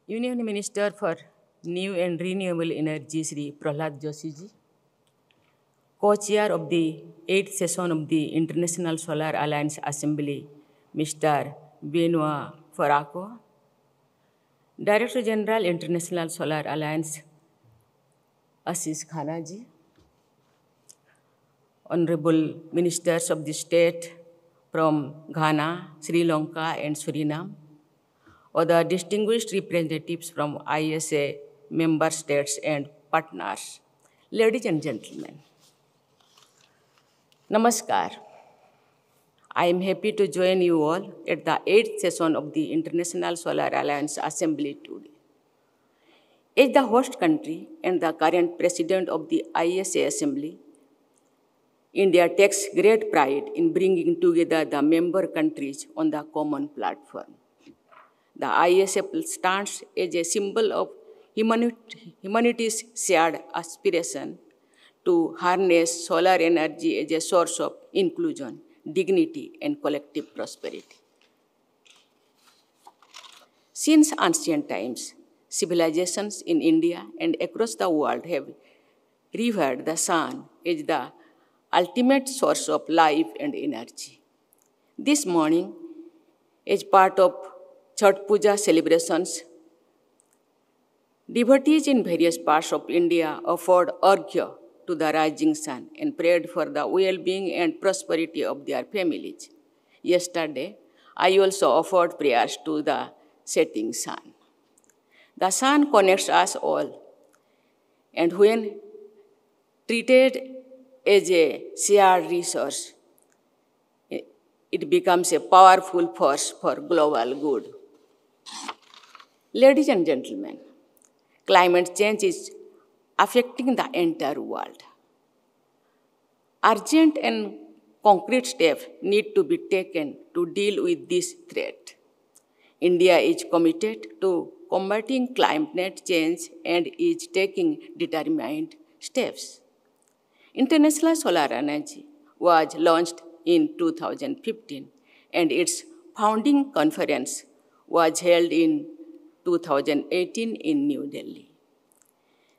Union Minister for New and Renewable Energy, Sri Prahlad Joshi ji, Co-Chair of the 8th session of the International Solar Alliance Assembly, Mr. Benoit Faraco, Director General International Solar Alliance, Ashish Khanna ji, Honorable Ministers of the State from Ghana, Sri Lanka, and Suriname, other distinguished representatives from ISA member states and partners, ladies and gentlemen. Namaskar. I am happy to join you all at the 8th session of the International Solar Alliance Assembly today. As the host country and the current president of the ISA Assembly, India takes great pride in bringing together the member countries on the common platform. The ISA stands as a symbol of humanity's shared aspiration to harness solar energy as a source of inclusion, dignity, and collective prosperity. Since ancient times, civilizations in India and across the world have revered the sun as the ultimate source of life and energy. This morning, as part of Chhath Puja celebrations, devotees in various parts of India offered arghya to the rising sun and prayed for the well-being and prosperity of their families. Yesterday, I also offered prayers to the setting sun. The sun connects us all, and when treated as a shared resource, it becomes a powerful force for global good. Ladies and gentlemen, climate change is affecting the entire world. Urgent and concrete steps need to be taken to deal with this threat. India is committed to combating climate change and is taking determined steps. International Solar Energy was launched in 2015, and its founding conference was held in 2018 in New Delhi.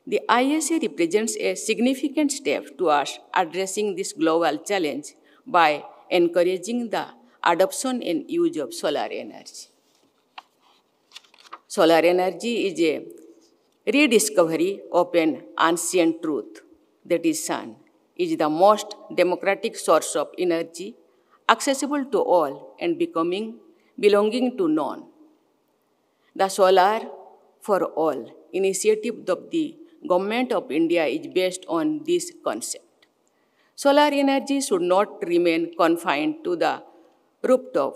The ISA represents a significant step towards addressing this global challenge by encouraging the adoption and use of solar energy. Solar energy is a rediscovery of an ancient truth, that is, sun is the most democratic source of energy, accessible to all and belonging to none. The Solar for All initiative of the Government of India is based on this concept. Solar energy should not remain confined to the rooftop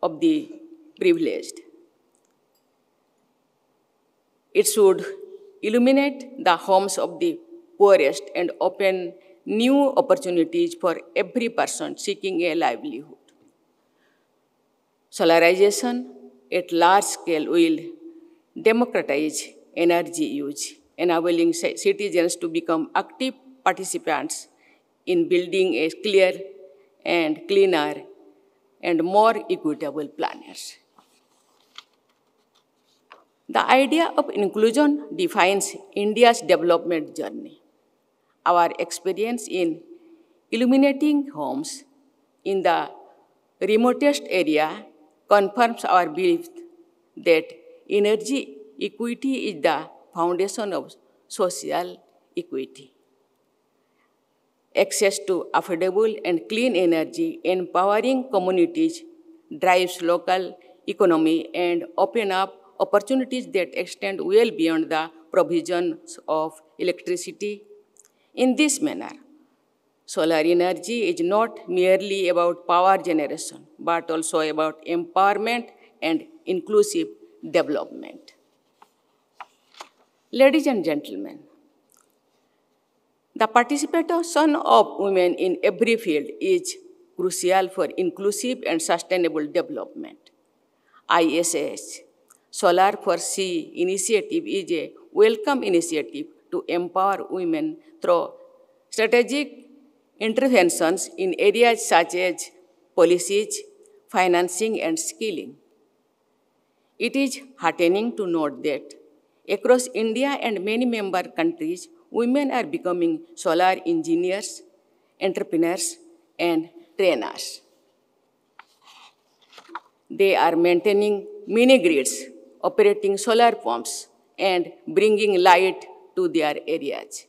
of the privileged. It should illuminate the homes of the poorest and open new opportunities for every person seeking a livelihood. Solarization at large scale will democratize energy use, enabling citizens to become active participants in building a clear and cleaner and more equitable planet. The idea of inclusion defines India's development journey. Our experience in illuminating homes in the remotest area confirms our belief that energy equity is the foundation of social equity. Access to affordable and clean energy, empowering communities, drives local economy and open up opportunities that extend well beyond the provisions of electricity. In this manner, solar energy is not merely about power generation, but also about empowerment and inclusive development. Ladies and gentlemen, the participation of women in every field is crucial for inclusive and sustainable development. ISA's Solar for Sea initiative is a welcome initiative to empower women through strategic interventions in areas such as policies, financing, and skilling. It is heartening to note that across India and many member countries, women are becoming solar engineers, entrepreneurs, and trainers. They are maintaining mini grids, operating solar pumps, and bringing light to their areas.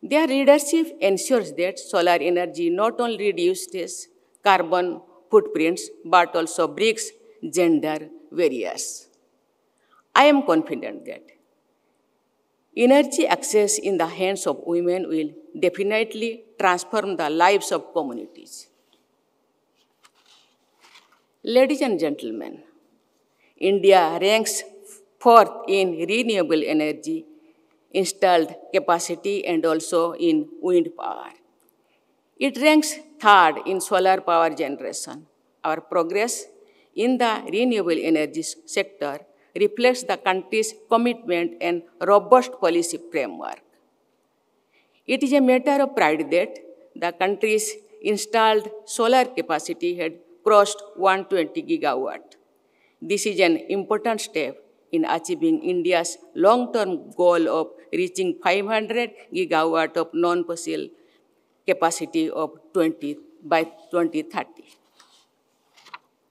Their leadership ensures that solar energy not only reduces carbon footprints but also breaks gender barriers. I am confident that energy access in the hands of women will definitely transform the lives of communities. Ladies and gentlemen, India ranks fourth in renewable energy installed capacity and also in wind power. It ranks third in solar power generation. Our progress in the renewable energy sector reflects the country's commitment and robust policy framework. It is a matter of pride that the country's installed solar capacity had crossed 120 gigawatt. This is an important step in achieving India's long-term goal of reaching 500 gigawatt of non-fossil capacity by 2030.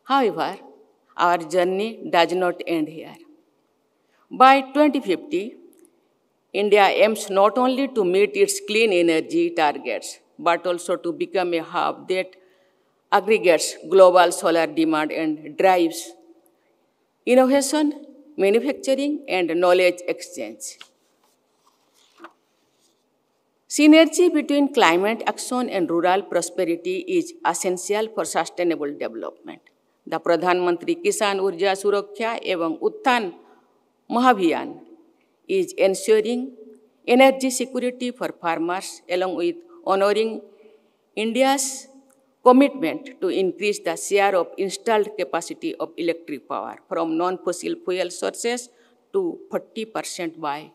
However, our journey does not end here. By 2050, India aims not only to meet its clean energy targets, but also to become a hub that aggregates global solar demand and drives innovation, manufacturing, and knowledge exchange. Synergy between climate action and rural prosperity is essential for sustainable development. The Pradhan Mantri Kisan Urja Suraksha एवं Uttan Mahabhiyan is ensuring energy security for farmers along with honoring India's commitment to increase the share of installed capacity of electric power from non-fossil fuel sources to 40% by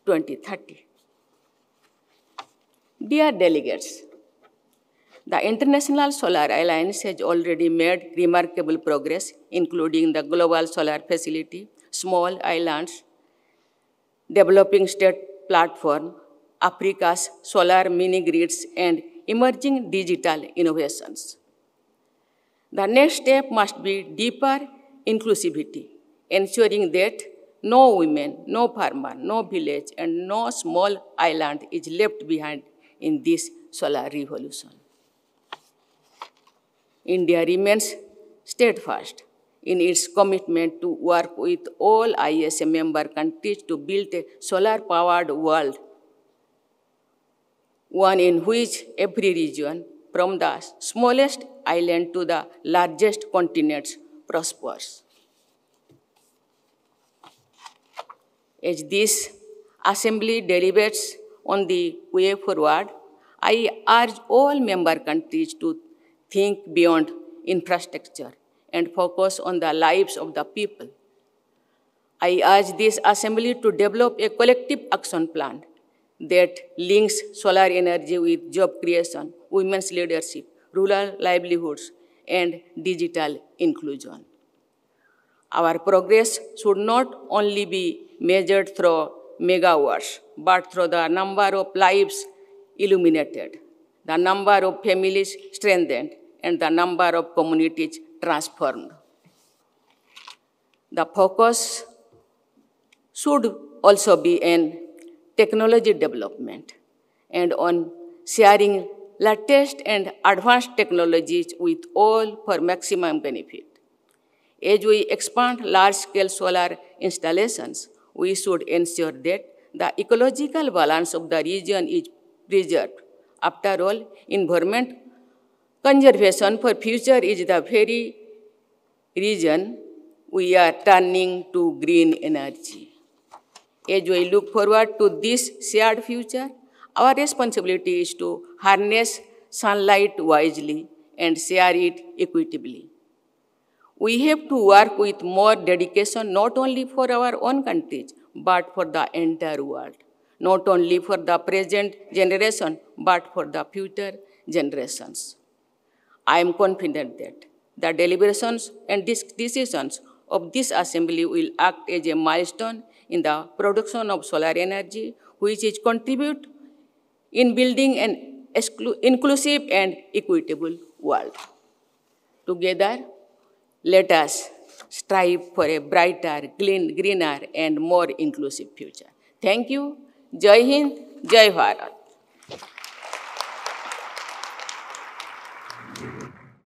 2030. Dear delegates, the International Solar Alliance has already made remarkable progress, including the Global Solar Facility, Small Islands, Developing State Platform, Africa's solar mini-grids, and emerging digital innovations. The next step must be deeper inclusivity, ensuring that no women, no farmer, no village, and no small island is left behind in this solar revolution. India remains steadfast in its commitment to work with all ISA member countries to build a solar-powered world, one in which every region, from the smallest island to the largest continents, prospers. As this Assembly deliberates on the way forward, I urge all member countries to think beyond infrastructure and focus on the lives of the people. I urge this Assembly to develop a collective action plan that links solar energy with job creation, women's leadership, rural livelihoods, and digital inclusion. Our progress should not only be measured through megawatts, but through the number of lives illuminated, the number of families strengthened, and the number of communities transformed. The focus should also be in technology development and on sharing latest and advanced technologies with all for maximum benefit. As we expand large-scale solar installations, we should ensure that the ecological balance of the region is preserved. After all, environment conservation for future is the very reason we are turning to green energy. As we look forward to this shared future, our responsibility is to harness sunlight wisely and share it equitably. We have to work with more dedication not only for our own countries, but for the entire world. Not only for the present generation, but for the future generations. I am confident that the deliberations and decisions of this assembly will act as a milestone in the production of solar energy, which is contribute in building an inclusive and equitable world. Together, let us strive for a brighter, greener, and more inclusive future. Thank you. Jai Hind, Jai Bharat.